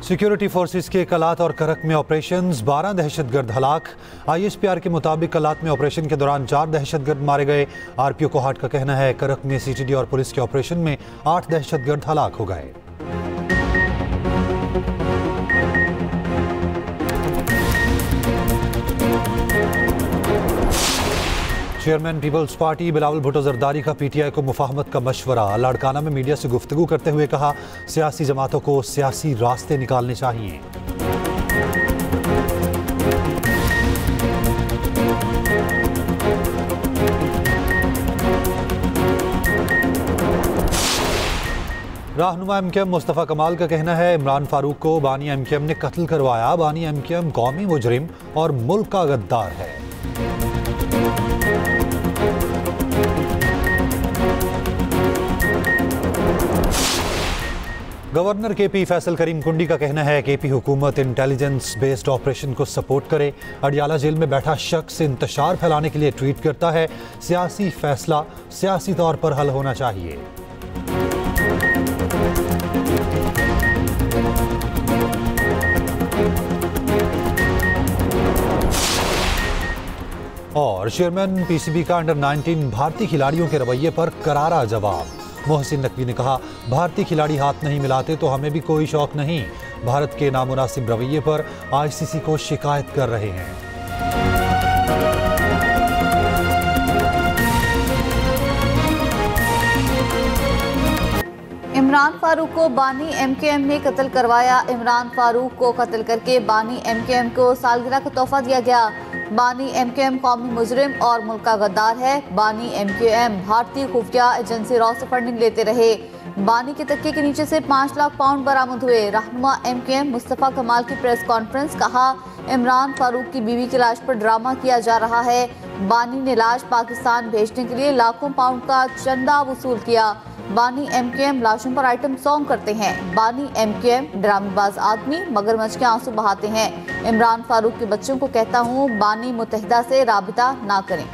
Security forces के कलात और करक में ऑपरेशंस, 12 दहशतगर्द हलाक। ISPR के मुताबिक कलात में ऑपरेशन के दौरान 4 दहशतगर्द मारे गए। RPO कोहाट का कहना है करक में CTD और पुलिस के ऑपरेशन में 8 दहशतगर्द हलाक हो गए। Chairman Peoples Party Bilawal Bhutto Zardari का PTI को मुफाहमत का मशवरा। लाड़काना में मीडिया से गुफ्तगू करते हुए कहा, सियासी जमातों को सियासी रास्ते निकालने चाहिए। रहनुमा MKM मुस्तफ़ा कमाल का कहना है, इमरान फारूक को बानी MKM ने कत्ल करवाया। बानी MKM कौमी मुजरिम और मुल्क का गद्दार है। गवर्नर KP फैसल करीम कुंडी का कहना है, KP हुकूमत इंटेलिजेंस बेस्ड ऑपरेशन को सपोर्ट करे। अडियाला जेल में बैठा शख्स इंतशार फैलाने के लिए ट्वीट करता है। सियासी फैसला सियासी तौर पर हल होना चाहिए। और चेयरमैन PCB का अंडर-19 भारतीय खिलाड़ियों के रवैये पर करारा जवाब। मोहसिन नकवी ने कहा, भारतीय खिलाड़ी हाथ नहीं मिलाते तो हमें भी कोई शौक नहीं। भारत के नामुनासिब रवैये पर ICC को शिकायत कर रहे हैं। इमरान फारूक को बानी MKM ने कत्ल करवाया। इमरान फारूक को कत्ल करके बानी MKM को सालगिरह का तोहफा दिया गया। बानी MKM कौमी मुजरिम और मुल्क का गद्दार है। बानी MKM भारतीय खुफिया एजेंसी रॉ से फंडिंग लेते रहे। बानी के तकिए के नीचे से 5 लाख पाउंड बरामद हुए। रहनुमा MKM मुस्तफ़ा कमाल की प्रेस कॉन्फ्रेंस, कहा, इमरान फारूक की बीवी की लाश पर ड्रामा किया जा रहा है। बानी ने लाश पाकिस्तान भेजने के लिए लाखों पाउंड का चंदा वसूल किया। बानी MKM लाशों पर आइटम सॉन्ग करते हैं। बानी MKM ड्रामेबाज आदमी मगरमच्छ के आंसू बहाते हैं। इमरान फारूक के बच्चों को कहता हूँ, बानी मुत्तहिदा से राबिता ना करें।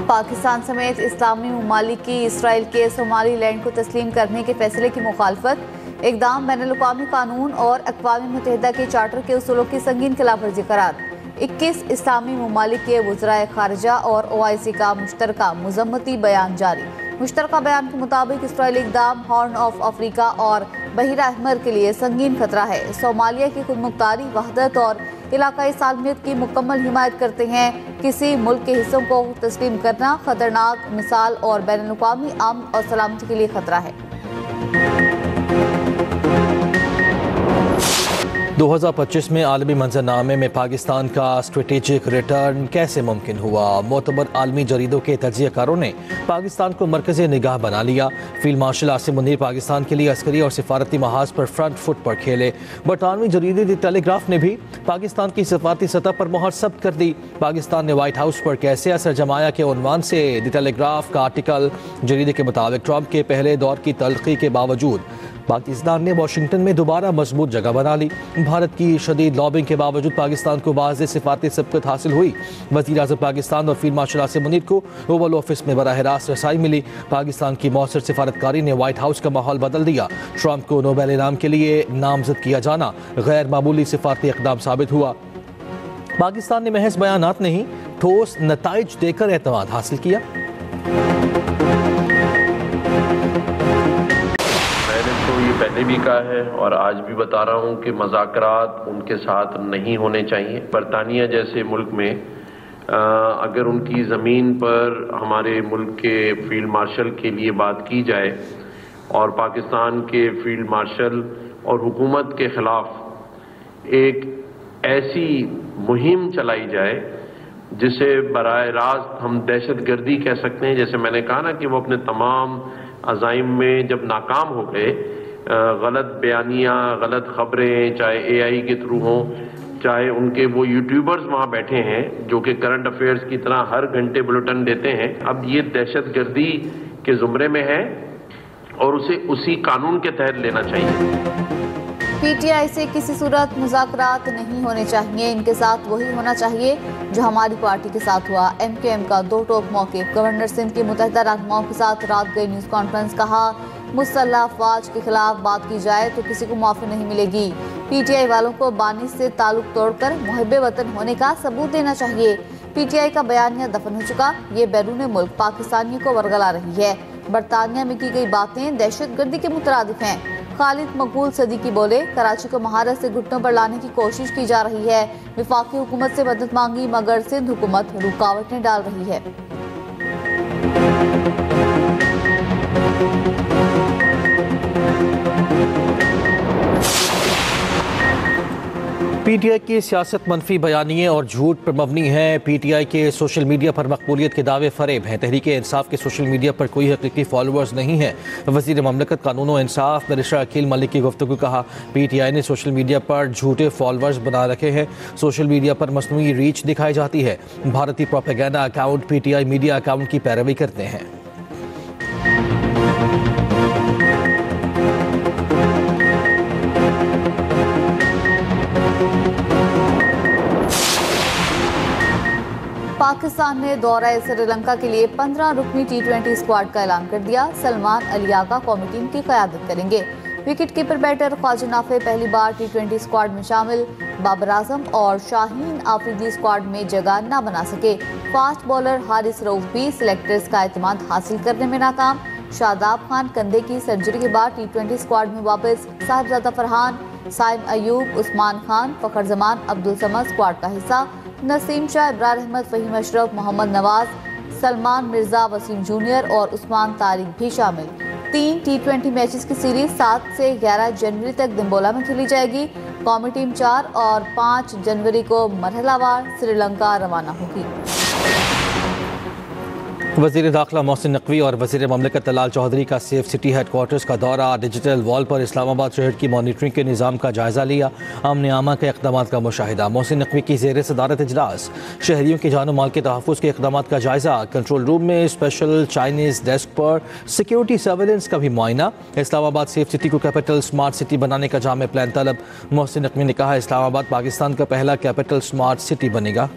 पाकिस्तान समेत इस्लामी ममालिक की इसराइल के सोमालीलैंड को तस्लीम करने के फैसले की मुखालफत। इक़दाम बैनुल-अक़वामी कानून और अक़वाम मुत्तहिदा के चार्टर के उसूलों की संगीन खिलाफवर्जी करार। 21 इस्लामी ममालिक के वज़राए खारिजा और OIC का मुश्तरका मज़म्मती बयान जारी। मुश्तरका बयान के मुताबिक इसराइली इक़दाम हॉर्न ऑफ अफ्रीका और बहिरा अहमर के लिए संगीन खतरा है। सोमालिया की खुदमुख्तारी, वहदत और इलाकाई सालमियत की मुकम्मल हिमायत करते हैं। किसी मुल्क के हिस्सों को तस्लीम करना खतरनाक मिसाल और बैनुल-अक़वामी अमन और सलामती के लिए खतरा है। 2025 में आलमी मंजरनामे में पाकिस्तान का स्ट्रेटेजिक रिटर्न कैसे मुमकिन हुआ? मोतबर आलमी जरीदों के तजियाकारों ने पाकिस्तान को मरकज़ी निगाह बना लिया। फील्ड मार्शल आसिम मुनीर पाकिस्तान के लिए अस्करी और सिफारती महाज पर फ्रंट फुट पर खेले। बरतानवी जरीदे द टेलीग्राफ ने भी पाकिस्तान की सिफारती सतह पर मोहर सब्त कर दी। पाकिस्तान ने व्हाइट हाउस पर कैसे असर जमाया के उन्वान से द टेलीग्राफ का आर्टिकल, जरीदे के मुताबिक ट्रंप के पहले दौर की तलखी के बावजूद पाकिस्तान ने वाशिंगटन में दोबारा मजबूत जगह बना ली। भारत की शदीद लॉबिंग के बावजूद पाकिस्तान को वाज़ेह सिफारती सबकत हासिल हुई। वज़ीर आज़म पाकिस्तान और फील्ड मार्शल आसिम मुनीर को ओवल ऑफिस में बराह रास्त रसाई मिली। पाकिस्तान की मौसर सिफारतकारी ने व्हाइट हाउस का माहौल बदल दिया। ट्रंप को नोबेल इनाम के लिए नामजद किया जाना गैर मामूली सिफारती इक़दाम साबित हुआ। पाकिस्तान ने महज बयानात नहीं, ठोस नताइज देकर एतमाद हासिल किया। पहले भी कहा है और आज भी बता रहा हूं कि मज़ाकरात उनके साथ नहीं होने चाहिए। बरतानिया जैसे मुल्क में अगर उनकी ज़मीन पर हमारे मुल्क के फील्ड मार्शल के लिए बात की जाए और पाकिस्तान के फील्ड मार्शल और हुकूमत के ख़िलाफ़ एक ऐसी मुहिम चलाई जाए जिसे बराह रास्त हम दहशतगर्दी कह सकते हैं। जैसे मैंने कहा ना कि वो अपने तमाम अज़ाइम में जब नाकाम हो गए, गलत बयानियाँ, गलत खबरें, चाहे AI के थ्रू हों, चाहे उनके वो यूट्यूबर्स वहाँ बैठे हैं जो कि करंट अफेयर्स की तरह हर घंटे बुलेटिन देते हैं, अब ये दहशतगर्दी के ज़ुमरे में है और उसे उसी कानून के तहत लेना चाहिए। पीटीआई से किसी सूरत मुज़ाकरात नहीं होने चाहिए, इनके साथ वही होना चाहिए जो हमारी पार्टी के साथ हुआ। एमकेएम का दो टोक मौक़िफ़। गवर्नर सिंध के मुत्तहिदा रहनुमाओं के साथ रात गई न्यूज़ कॉन्फ्रेंस। कहा, मुसल्लह अफवाज के खिलाफ बात की जाए तो किसी को माफ़ी नहीं मिलेगी। पीटीआई वालों को बानी से ताल्लुक तोड़कर मुहब्बे वतन होने का सबूत देना चाहिए। पीटीआई का बयानिया दफन हो चुका। ये बैरून मुल्क पाकिस्तानियों को वरगला रही है। बरतानिया में की गई बातें दहशतगर्दी के मुतरादिफ हैं। खालिद मकबूल सदीकी बोले, कराची को महारत से घुटनों पर लाने की कोशिश की जा रही है। वफाकी हुकूमत से मदद मांगी मगर सिंध हुकूमत रुकावटें डाल रही है। पीटीआई की सियासत मनफी बयानिए और झूठ पर मबनी है। पीटीआई के सोशल मीडिया पर मकबूलियत के दावे फरेब हैं। तहरीक इंसाफ के सोशल मीडिया पर कोई हकीकी फॉलोअर्स नहीं है। वज़ीर ममलकत कानून और इंसाफ बैरिस्टर अकील मलिक की गुफ्तगू। कहा, पीटीआई ने सोशल मीडिया पर झूठे फॉलोअर्स बना रखे हैं। सोशल मीडिया पर मसनूई रीच दिखाई जाती है। भारतीय propaganda account PTI media account की पैरवी करते हैं। पाकिस्तान ने दौरा श्रीलंका के लिए 15 रुकनी T20 स्क्वाड का ऐलान कर दिया। सलमान अली आगा कौमी टीम की क़यादत करेंगे। Wicket keeper batter Khawaja Nafay पहली बार T20 स्क्वाड में शामिल। बाबर आजम और शाहीन आफरीदी स्क्वाड में जगह न बना सके। फास्ट बॉलर हारिस रऊफ भी सिलेक्टर्स का एतमाद हासिल करने में नाकाम। शादाब खान कंधे की सर्जरी के बाद T20 स्क्वाड में वापस। साहिबजादा फरहान, साइम अयूब, उस्मान खान, फखर जमान, अब्दुल समद स्क्वाड का हिस्सा। नसीम शाह, इब्रार अहमद, फहीम अशरफ, मोहम्मद नवाज, सलमान मिर्जा, वसीम जूनियर और उस्मान तारिक भी शामिल। 3 T20 मैचेस की सीरीज 7 से 11 जनवरी तक दिम्बोला में खेली जाएगी। कौमी टीम 4 और 5 जनवरी को मरहलावार श्रीलंका रवाना होगी। वज़ीर दाखिला मोहसिन नकवी और वज़ीर ममलकत तलाल चौधरी का सेफ सिटी हेडक्वार्टर्स का दौरा। डिजिटल वॉल पर इस्लामाबाद शहर की मॉनिटरिंग के निज़ाम का जायज़ा लिया। अमन आमा के इक़दाम का मुशाहिदा। मोहसिन नकवी की ज़ेर सदारत इजलास। शहरियों की जान माल के तहफ़्फ़ुज़ के इक़दाम का जायज़ा। कंट्रोल रूम में स्पेशल चाइनीज़ डेस्क पर सिक्योरिटी सर्वेलेंस का भी मुआयना। इस्लामाबाद सेफ सिटी को कैपिटल स्मार्ट सिटी बनाने का जामे प्लान तलब। मोहसिन नकवी ने कहा, इस्लामाबाद पाकिस्तान का पहला कैपिटल स्मार्ट सिटी बनेगा।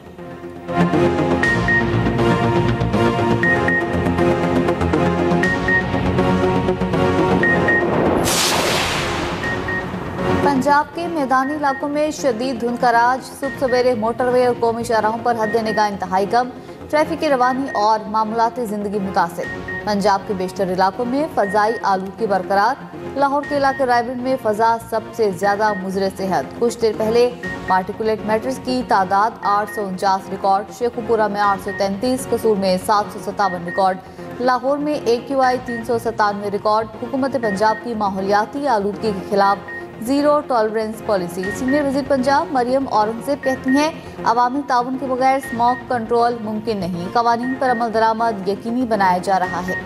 पंजाब के मैदानी इलाकों में शदीद धुंध का राज। सुबह सवेरे मोटरवे और कौमी शाहराहों पर हद निगाह इंतहाई कम। ट्रैफिक की रवानी और मामूलाती जिंदगी मुतासिर। पंजाब के बेशतर इलाकों में फ़ज़ाई आलूदगी बरकरार। लाहौर के इलाके रायबंद में फ़ज़ा सबसे ज़्यादा मुज़र सेहत। कुछ देर पहले पार्टिकुलेट मैटर्स की तादाद 849 रिकॉर्ड। शेखुपुरा में 833, कसूर में 757 रिकॉर्ड। लाहौर में AQI 397 रिकॉर्ड। हुकूमत पंजाब की माहौलियाती आलूदगी के खिलाफ जीरो टॉलरेंस पॉलिसी। सीनियर वज़ीर पंजाब मरियम औरंगज़ेब कहती हैं, अवामी ताउन के बगैर स्मोक कंट्रोल मुमकिन नहीं। कवानीन पर अमल दरामद यकीनी बनाया जा रहा है।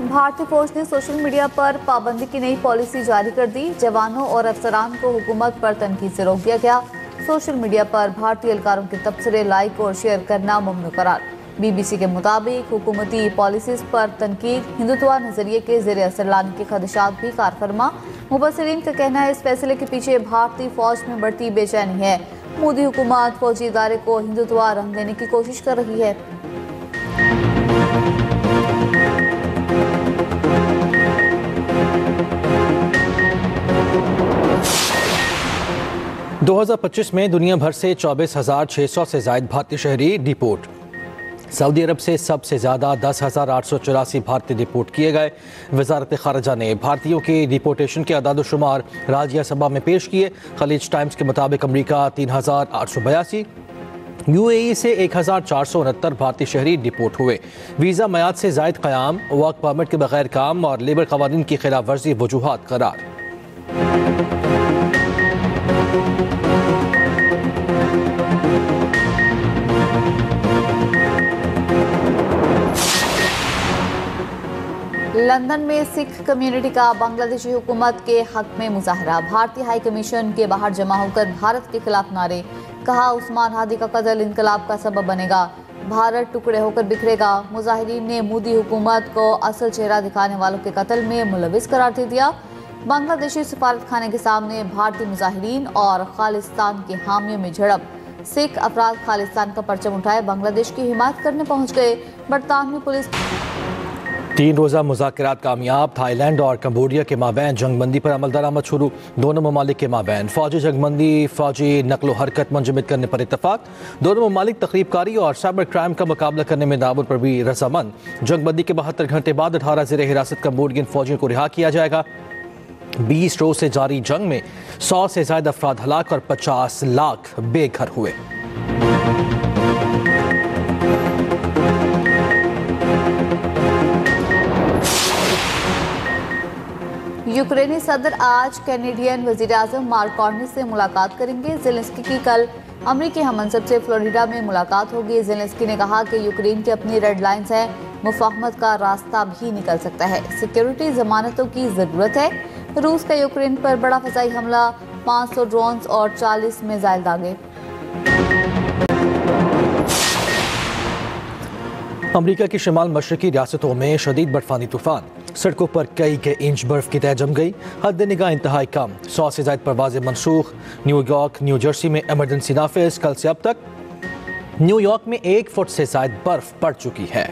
भारतीय फौज ने सोशल मीडिया पर पाबंदी की नई पॉलिसी जारी कर दी। जवानों और अफसरान को हुकूमत पर तनकीद से रोक दिया गया। सोशल मीडिया पर भारतीय एहलकारों के तबसरे लाइक और शेयर करना ममनू करार। BBC के मुताबिक हुकूमती पॉलिसीज पर तनकीद हिंदुत्व नजरिए के ज़ेर असर लाने के खदशात भी कारफरमा। मुबसरीन का कहना है, इस फैसले के पीछे भारतीय फौज में बढ़ती बेचैनी है। मोदी हुकूमत फौजी इदारे को हिंदुत्व रंग देने की कोशिश कर रही है। – 2025 में दुनिया भर से 24,600 से ज़ायद भारतीय शहरी डिपोर्ट। सऊदी अरब से सबसे ज़्यादा 10,884 भारतीय डिपोर्ट किए गए। वजारत ख़ारजा ने भारतीयों के डिपोर्टेशन के अदाद-ओ-शुमार राज्यसभा में पेश किए। खलीज टाइम्स के मुताबिक अमरीका 3,882, UAE से 1,469 भारतीय शहरी डिपोर्ट हुए। वीज़ा मयाद से ज़ायद क़याम, वर्क परमिट के बगैर काम और लेबर क़वानीन की खिलाफ वर्जी वजूहात करार। लंदन में सिख कम्युनिटी का बांग्लादेशी हुकूमत के हक में मुजाहरा। भारतीय हाई कमीशन के बाहर जमा होकर भारत के खिलाफ नारे। कहा, उस्मान हादी का कत्ल इनकलाब का सबब बनेगा। भारत टुकड़े होकर बिखरेगा। मुजाहिरीन ने मोदी हुकूमत को असल चेहरा दिखाने वालों के कत्ल में मुलविस करार दे दिया। बांग्लादेशी सफारत खाने के सामने भारतीय मुजाहिरीन और खालिस्तान के हामियों में झड़प। सिख अफराद खालिस्तान का परचम उठाए बांग्लादेश की हिमायत करने पहुंच गए। बरतानवी पुलिस 3 रोज़ा मुज़ाकरात कामयाब। थाईलैंड और कंबोडिया के माबैन जंगबंदी पर अमल दरामद शुरू। दोनों ममालिक के माबैन फौजी जंगबंदी, फौजी नकलो हरकत मुंजमद करने पर इत्तफाक। दोनों ममालिक तकरीबकारी और साइबर क्राइम का मुकाबला करने में दावत पर भी रजामंद। जंगबंदी के 72 घंटे बाद 18 ज़ेर हिरासत कंबोडियन फौजियों को रिहा किया जाएगा। 20 रोज से जारी जंग में 100 से ज्यादा अफराद हलाक और 50 लाख बेघर हुए। यूक्रेनी सदर आज कैनेडियन वज़ीर-ए-आज़म मार्क कार्नी से मुलाकात करेंगे। ज़ेलेंस्की की कल अमरीकी हममंसब से फ्लोरिडा में मुलाकात होगी। ज़ेलेंस्की ने कहा कि यूक्रेन की अपनी रेड लाइंस हैं, मुफाहमत का रास्ता भी निकल सकता है। सिक्योरिटी जमानतों की ज़रूरत है। रूस का यूक्रेन पर बड़ा फ़ज़ाई हमला, 500 ड्रोन्स और 40 मिसाइल दागे। अमरीका की शिमाल मशरकी रियासतों में शदीद बर्फानी तूफान। सड़कों पर कई इंच बर्फ की तह जम गई। हद निगाह इंतहाई कम। 100 से ज्यादा परवाजें मनसूख। न्यूयॉर्क, न्यू जर्सी में इमरजेंसी नाफिज। कल से अब तक न्यूयॉर्क में 1 फुट से ज्यादा बर्फ पड़ चुकी है।